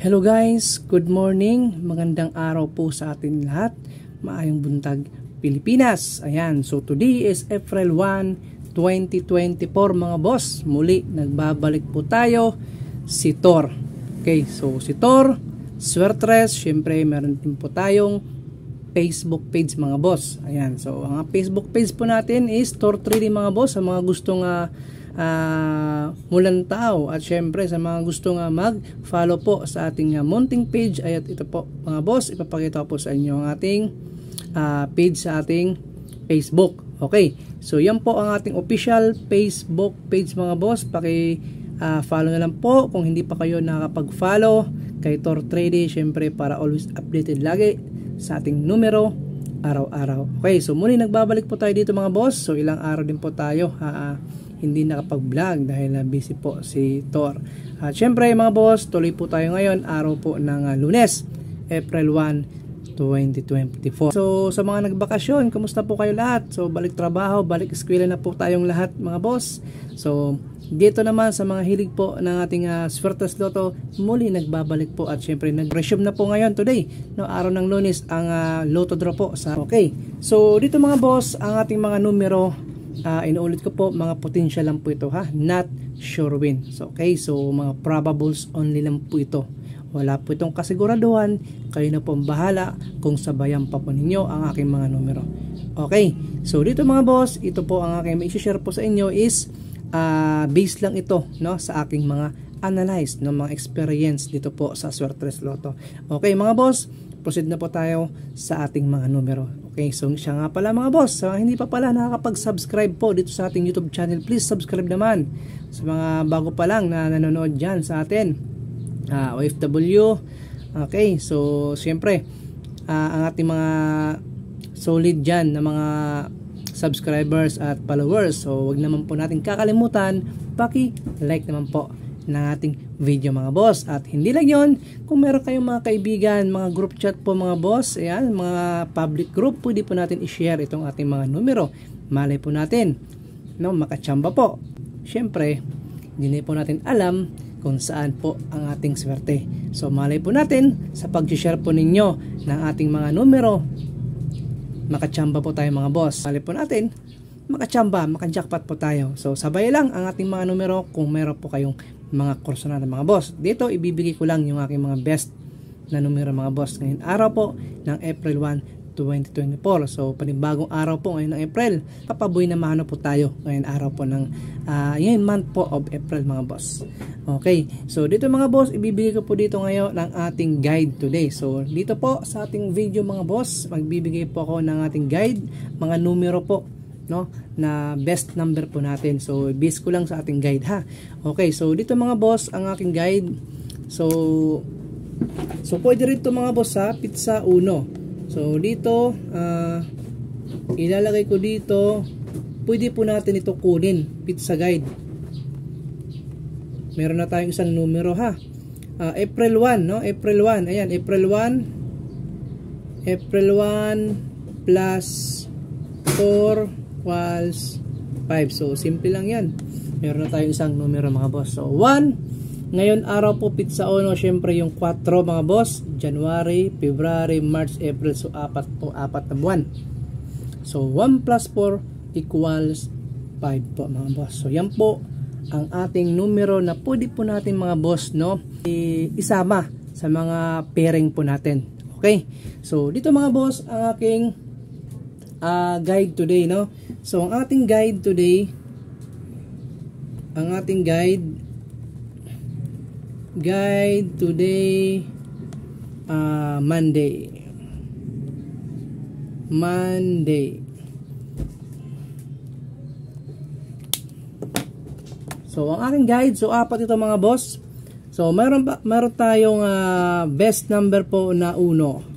Hello guys, good morning, magandang araw po sa atin lahat, maayong buntag Pilipinas. Ayan, so today is April 1, 2024 mga boss. Muli, nagbabalik po tayo, si Thor. Okay, so si Thor, Swertres, syempre meron din po tayong Facebook page mga boss. Ayan, so ang Facebook page po natin is Thor 3D mga boss, sa mga gustong mulang tao at syempre sa mga gustong mag-follow po sa ating mounting page. Ay at ito po mga boss, ipapakita ko po sa inyo ang ating page sa ating Facebook. Okay, so yan po ang ating official Facebook page mga boss. Follow na lang po kung hindi pa kayo nakakapag-follow kay Thor 3D, syempre para always updated lagi sa ating numero araw-araw. Okay, so muli nagbabalik po tayo dito mga boss. So ilang araw din po tayo hindi nakapag-vlog dahil busy po si Thor. At syempre mga boss, tuloy po tayo ngayon, araw po ng Lunes, April 1, 2024. So sa mga nagbakasyon, kumusta po kayo lahat? So balik trabaho, balik eskwela na po tayong lahat mga boss. So dito naman sa mga hilig po ng ating Swertres Lotto, muli nagbabalik po at syempre nag-resume na po ngayon today, no, araw ng Lunes, ang Lotto draw po sa. Okay, so dito mga boss, ang ating mga numero, inuulit ko po, mga potential lang po ito ha, not sure win. So okay, so mga probables only lang po ito, wala po itong kasiguraduhan. Kayo na po ang bahala kung sabayan pa po ninyo ang aking mga numero. Okay, so dito mga boss, ito po ang aking mai-share po sa inyo is base lang ito, no, sa aking mga analyze, no, mga experience dito po sa Swertres Lotto. Okay mga boss, proceed na po tayo sa ating mga numero. Okay, so siya nga pala mga boss, sa hindi pa pala nakakapag-subscribe po dito sa ating YouTube channel, please subscribe naman. Sa mga bago pa lang na nanonood dyan sa atin, OFW. Okay, so siyempre ang ating mga solid dyan na mga subscribers at followers, so wag naman po natin kakalimutan paki-like naman po ng ating video mga boss. At hindi lang yon, kung meron kayong mga kaibigan, mga group chat po mga boss, ayan, mga public group, pwede po natin i-share itong ating mga numero. Malay po natin, no, makachamba po. Syempre, hindi po natin alam kung saan po ang ating swerte. So malay po natin sa pag-share po ninyo ng ating mga numero, makachamba po tayo mga boss. Malay po natin makachamba, makajackpot po tayo. So sabay lang ang ating mga numero kung meron po kayong mga kurso na mga boss. Dito ibibigay ko lang yung aking mga best na numero mga boss ngayon araw po ng April 1, 2024. So panibagong araw po ngayon ng April. Papaboy na mahano po tayo ngayon araw po ng ngayon month po of April mga boss. Okay, so dito mga boss, ibibigay ko po dito ngayon ng ating guide today. So dito po sa ating video mga boss, magbibigay po ako ng ating guide, mga numero po, no, na best number po natin. So base ko lang sa ating guide ha. Okay, so dito mga boss ang aking guide. So pwede rin ito mga boss sa pizza 1. So dito ilalagay ko dito, pwede po natin ito kunin, pizza guide. Meron na tayong isang numero ha. April 1, no, April 1, ayan, April 1 plus 4 equals 5. So simple lang yan, meron na tayong isang numero mga boss. So 1, ngayon araw po pizza 1, syempre yung 4 mga boss, January, February, March, April. So apat na buwan. So 1 plus 4 equals 5 po mga boss. So yan po ang ating numero na pwede po natin mga boss, no, isama sa mga pairing po natin. Okay, so dito mga boss ang aking guide today, no. So ang ating guide today, Monday. So ang aking guide, so apat ito mga boss. So meron tayong best number po na 1.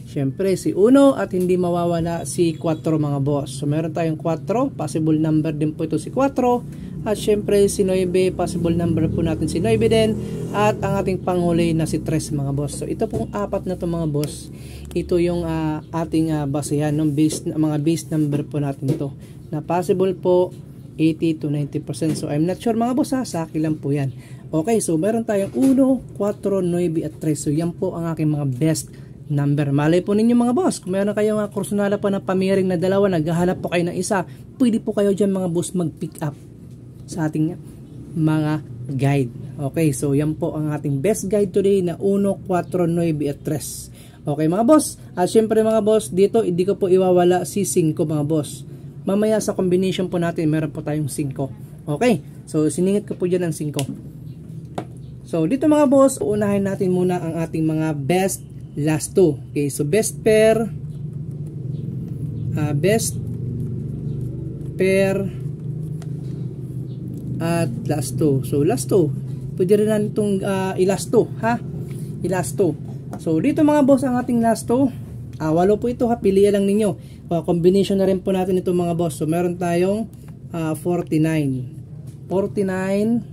Syempre si 1 at hindi mawawala si 4 mga boss. So meron tayong 4, possible number din po ito si 4. At syempre si 9, possible number po natin si 9 din. At ang ating panghuli na si 3 mga boss. So ito pong apat na to mga boss, ito yung ating basehan ng mga base number po natin ito, na possible po 80 to 90%. So I'm not sure mga boss ha, sa akin lang po yan. Okay, so meron tayong 1, 4, 9 at 3. So yan po ang aking mga best number. Malay po ninyo mga boss, kung meron kayong mga kursunala pa na pamiring na dalawa, naghahanap po kayo ng isa, pwede po kayo dyan mga boss mag-pick up sa ating mga guide. Okay, so yan po ang ating best guide today na 1, 4, 9 at 3. Okay mga boss, at syempre mga boss, dito hindi ko po iwawala si 5 mga boss. Mamaya sa combination po natin, meron po tayong 5. Okay, so siningit ko po dyan ang 5. So dito mga boss, uunahin natin muna ang ating mga best last 2. Okay, so best pair, at last 2. So last 2, pwede rin natin itong i-last 2, ha? I-last 2. So dito mga boss, ang ating last 2, 8 po ito ha, pilihan lang ninyo. Combination na rin po natin ito mga boss. So meron tayong 49, 39,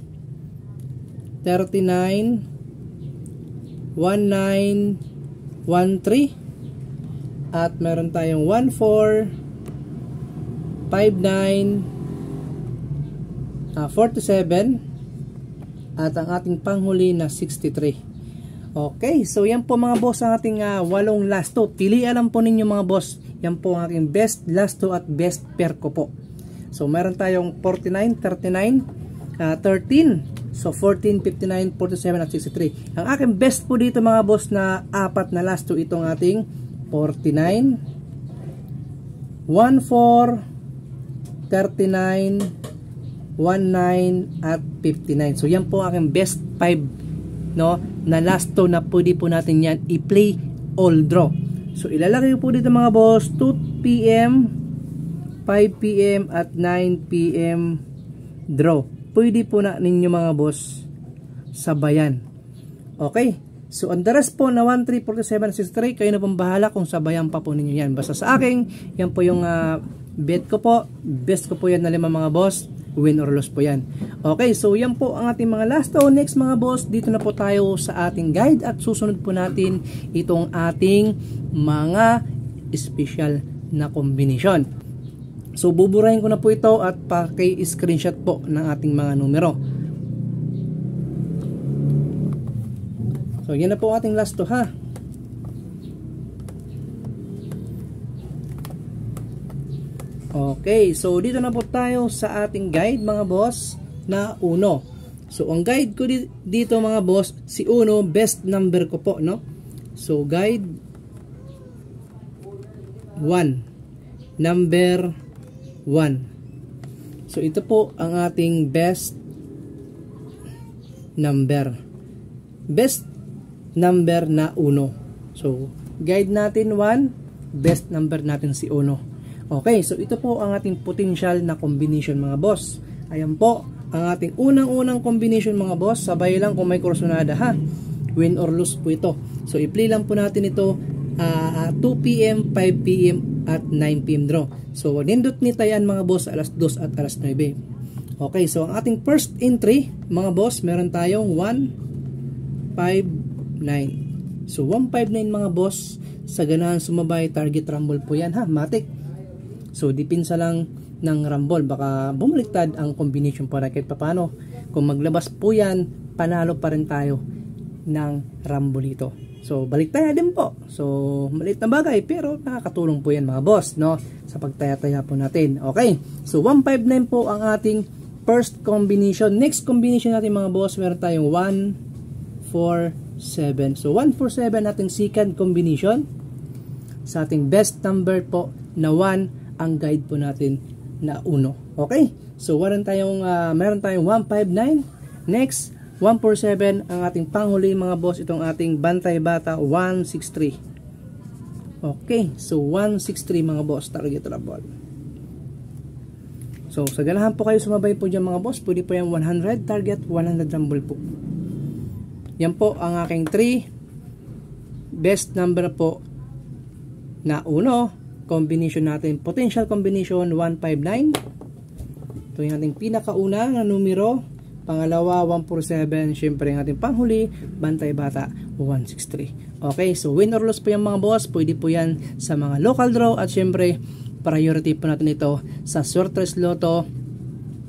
19, 13, at meron tayong 14, 59, 47, at ang ating panghuli na 63. Okay, so yan po mga boss ang ating 8 last 2. Pilihan lang po ninyo mga boss. Yan po ang aking best last 2 at best pair ko po. So meron tayong 49, 39, 13. So 14, 59, 47 at 63. Ang aking best po dito mga boss na 4 na last 2, itong ating 49, 14, 39, 19 at 59. So yan po ang aking best 5 no, na last 2 na pwede po natin yan i-play all draw. So ilalagay po dito mga boss 2 PM, 5 PM at 9 PM draw. Pwede po na ninyo mga boss sabayan. Okay, so ang the rest po na 1, 3, 47, 63, kayo na pong bahala kung sabayan pa po ninyo yan. Basta sa akin, yan po yung bet ko po. Best ko po yan na 5 mga boss. Win or loss po yan. Okay, so yan po ang ating mga last 2. Next mga boss, dito na po tayo sa ating guide at susunod po natin itong ating mga special na combination. So buburahin ko na po ito at paki-screenshot po ng ating mga numero. So yan na po ating last 2 ha. Okay, so dito na po tayo sa ating guide mga boss na 1. So ang guide ko dito mga boss, si 1, best number ko po, no? So guide 1, number 1. So ito po ang ating best number. Best number na 1. So guide natin 1, best number natin si 1. Okay, so ito po ang ating potential na combination mga boss. Ayan po ang ating unang-unang combination mga boss. Sabay lang kung may kursunada ha. Win or lose po ito. So i-play lang po natin ito 2 PM, 5 PM at 9 PM draw. So nindot ni tayan mga boss alas 2 at alas 9. Okay, so ang ating first entry mga boss, meron tayong 159. So 159 mga boss, sa ganahan sumabay, target rumble po yan ha, matik. So dipinsa lang ng rumble, baka bumaliktad ang combination po na kahit papano. Kung maglabas po yan, panalo pa rin tayo ng rumble ito. So baliktaya din po. So maliit na bagay pero nakakatulong po yan mga boss, no, sa pagtaya-taya po natin. Okay, so 159 po ang ating first combination. Next combination natin mga boss, meron tayong 147. So 147 nating second combination. Sa ating best number po na 1 ang guide po natin na 1. Okay, so meron tayong 159. Next 147 ang ating panghuli mga boss, itong ating bantay bata 163. Okay, so 163 mga boss, target rumble. So sa ganahan po kayo sumabay po dyan mga boss, pwede po yung 100 target, 100 rumble po. Yan po ang aking 3 best number po na 1. Combination natin, potential combination 159. Ito yung ating pinakauna na numero. Pangalawa 147, syempre ang ating panghuli bantay bata 163. Okay, so win or loss po yan mga boss, pwede po yan sa mga local draw at syempre priority po natin ito sa Sortres Lotto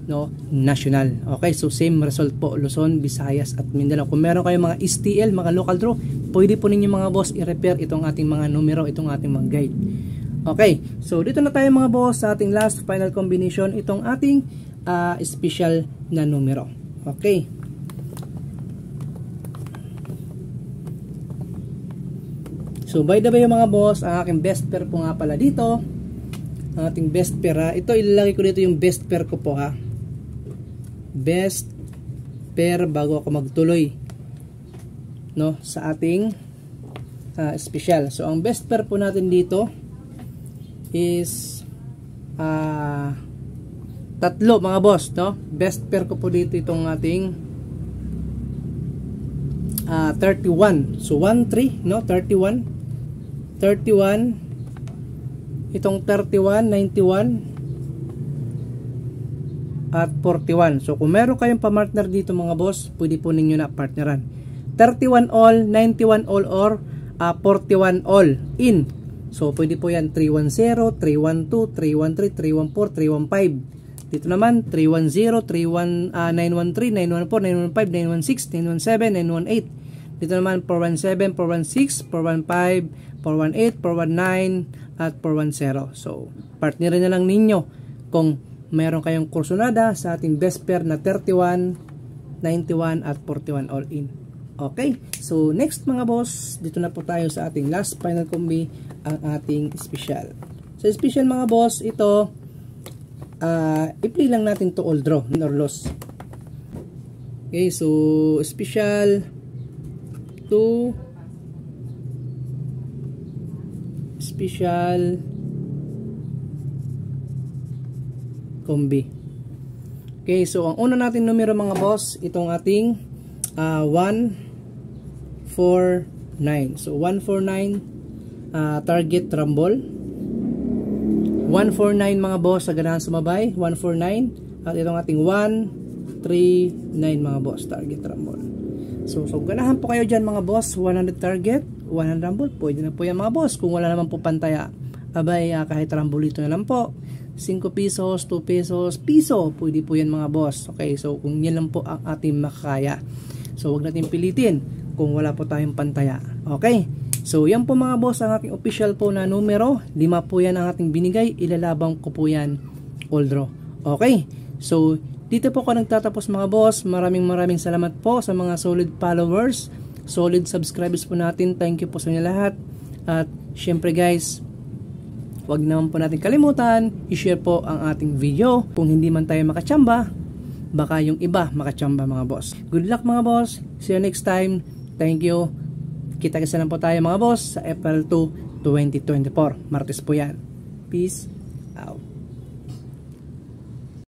no, national. Okay, so same result po, Luzon, Visayas at Mindanao. Kung meron kayong mga STL, mga local draw, pwede po ninyo mga boss i-repair itong ating mga numero, itong ating mga guide. Okay, so dito na tayo mga boss sa ating last final combination, itong ating special na numero. Okay. So by the way mga boss, ang aking best pair po nga pala dito, ang ating best pair, ito ilalagay ko dito yung best pair ko po, best pair bago ako magtuloy, no, sa ating special. So ang best pair po natin dito is tatlo mga boss, no? Best pair ko po dito itong ating 31. So 1 3, no, 31 itong 31, 91 at 41. So kung meron kayong pa-partner dito mga boss, pwede po ninyo na partneran. 31 all, 91 all, or 41 all in. So pwede po yan 310, 312, 313, 314, 315. Dito naman 310, 913, 914, 915, 916, 917, 918. Dito naman 417, 416, 415, 418, 419 at 410. So partnerin na lang ninyo kung meron kayong kursunada sa ating best pair na 31, 91 at 41 all in. Okay, so next mga boss, dito na po tayo sa ating last final combi, ang ating special. So special mga boss, ito i-play lang natin to all draw or loss. Okay, so special to special combi. Okay, so ang una natin numero mga boss, itong ating 149. So 149 target rumble. 149 mga boss sa ganahan sumabay, 149 at itong ating 139 mga boss target rumble. So ganahan po kayo dyan mga boss, 100 target, 100 rumble, pwede na po yan mga boss. Kung wala naman po pantaya, abay kahit rumble ito na lang po, 5 pesos, 2 pesos, piso, pwede po yan mga boss. Okay, so kung yan lang po ang ating makakaya, so wag natin pilitin kung wala po tayong pantaya. Okay, so yan po mga boss ang aking official po na numero. 5 po yan ang ating binigay, ilalabang ko po yan all draw. Okay, so dito po ako nagtatapos mga boss. Maraming salamat po sa mga solid followers, solid subscribers po natin. Thank you po sa inyo lahat. At syempre guys, wag naman po natin kalimutan i-share po ang ating video. Kung hindi man tayo makachamba, baka yung iba makachamba mga boss. Good luck mga boss. See you next time. Thank you. Kita-kita lang po tayo mga boss sa April 2, 2024. Martes po yan. Peace out.